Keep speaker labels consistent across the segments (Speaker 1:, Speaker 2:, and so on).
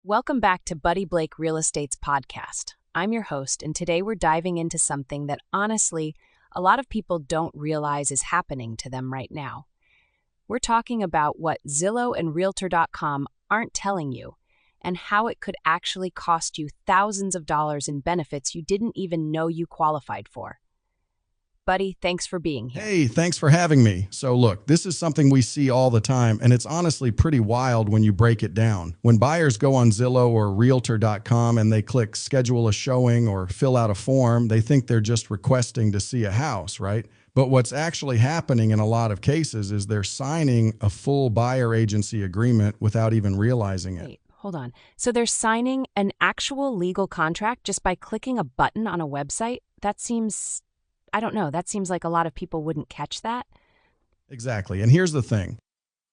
Speaker 1: Welcome back to Buddy Blake Real Estate's podcast. I'm your host, and today we're diving into something that honestly, a lot of people don't realize is happening to them right now. We're talking about what Zillow and Realtor.com aren't telling you, and how it could actually cost you thousands of dollars in benefits you didn't even know you qualified for. Buddy, thanks for being here.
Speaker 2: Hey, thanks for having me. So look, this is something we see all the time, and it's honestly pretty wild when you break it down. When buyers go on Zillow or Realtor.com and they click schedule a showing or fill out a form, they think they're just requesting to see a house, right? But what's actually happening in a lot of cases is they're signing a full buyer agency agreement without even realizing it.
Speaker 1: Wait, hold on. So they're signing an actual legal contract just by clicking a button on a website? I don't know, that seems like a lot of people wouldn't catch that.
Speaker 2: Exactly. And here's the thing.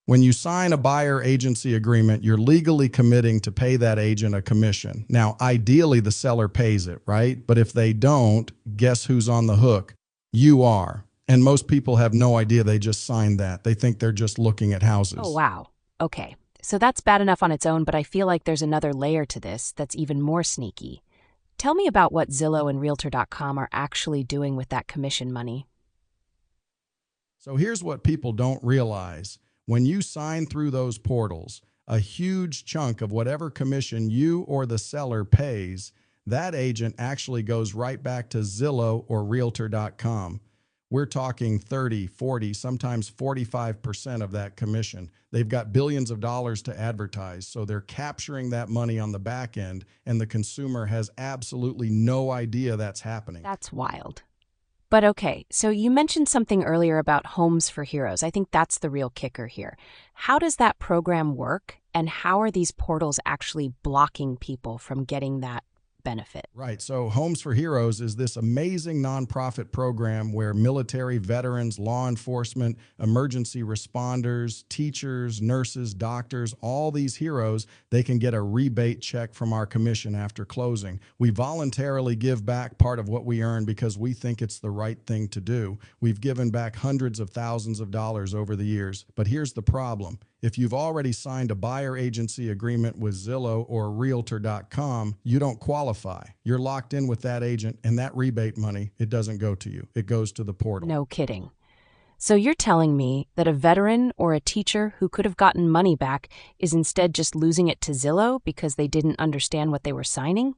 Speaker 2: When you sign a buyer agency agreement, you're legally committing to pay that agent a commission. Now, ideally, the seller pays it, right? But if they don't, guess who's on the hook? You are. And most people have no idea they just signed that. They think they're just looking at houses.
Speaker 1: Oh, wow. Okay. So that's bad enough on its own, but I feel like there's another layer to this that's even more sneaky. Tell me about what Zillow and Realtor.com are actually doing with that commission money.
Speaker 2: So here's what people don't realize. When you sign through those portals, a huge chunk of whatever commission you or the seller pays, that agent actually goes right back to Zillow or Realtor.com. We're talking 30, 40, sometimes 45% of that commission. They've got billions of dollars to advertise, so they're capturing that money on the back end, and the consumer has absolutely no idea that's happening.
Speaker 1: That's wild. But okay, so you mentioned something earlier about Homes for Heroes. I think that's the real kicker here. How does that program work, and how are these portals actually blocking people from getting that benefit?
Speaker 2: Right. So Homes for Heroes is this amazing nonprofit program where military veterans, law enforcement, emergency responders, teachers, nurses, doctors, all these heroes, they can get a rebate check from our commission after closing. We voluntarily give back part of what we earn because we think it's the right thing to do. We've given back hundreds of thousands of dollars over the years. But here's the problem. If you've already signed a buyer agency agreement with Zillow or Realtor.com, you don't qualify. You're locked in with that agent, and that rebate money, it doesn't go to you. It goes to the portal.
Speaker 1: No kidding. So you're telling me that a veteran or a teacher who could have gotten money back is instead just losing it to Zillow because they didn't understand what they were signing?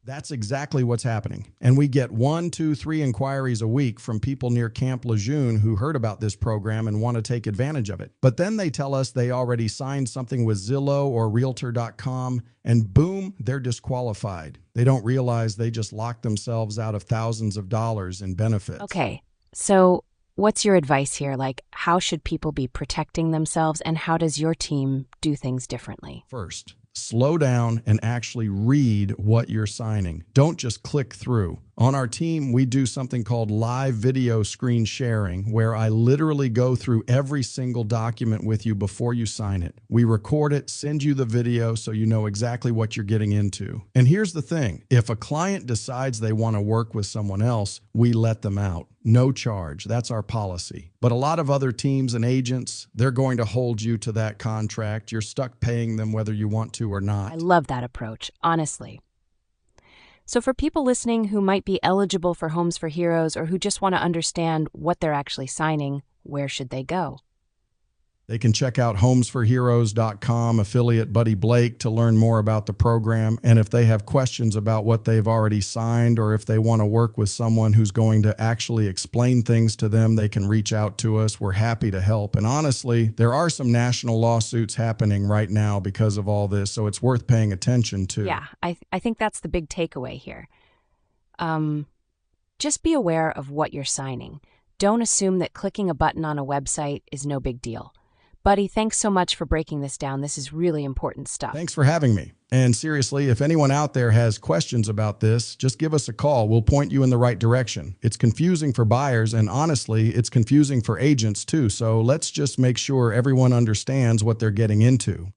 Speaker 2: That's exactly what's happening. And we get 1, 2, 3 inquiries a week from people near Camp Lejeune who heard about this program and want to take advantage of it. But then they tell us they already signed something with Zillow or Realtor.com, and boom, they're disqualified. They don't realize they just locked themselves out of thousands of dollars in benefits.
Speaker 1: Okay, so what's your advice here? Like, how should people be protecting themselves, and how does your team do things differently?
Speaker 2: First, slow down and actually read what you're signing. Don't just click through. On our team, we do something called live video screen sharing, where I literally go through every single document with you before you sign it. We record it, send you the video so you know exactly what you're getting into. And here's the thing. If a client decides they want to work with someone else, we let them out. No charge. That's our policy. But a lot of other teams and agents, they're going to hold you to that contract. You're stuck paying them whether you want to or not.
Speaker 1: I love that approach, honestly. So for people listening who might be eligible for Homes for Heroes or who just want to understand what they're actually signing, where should they go?
Speaker 2: They can check out homesforheroes.com, affiliate Buddy Blake, to learn more about the program. And if they have questions about what they've already signed, or if they want to work with someone who's going to actually explain things to them, they can reach out to us. We're happy to help. And honestly, there are some national lawsuits happening right now because of all this, so it's worth paying attention to.
Speaker 1: Yeah, I think that's the big takeaway here. Just be aware of what you're signing. Don't assume that clicking a button on a website is no big deal. Buddy, thanks so much for breaking this down. This is really important stuff.
Speaker 2: Thanks for having me. And seriously, if anyone out there has questions about this, just give us a call. We'll point you in the right direction. It's confusing for buyers, and honestly, it's confusing for agents too. So let's just make sure everyone understands what they're getting into.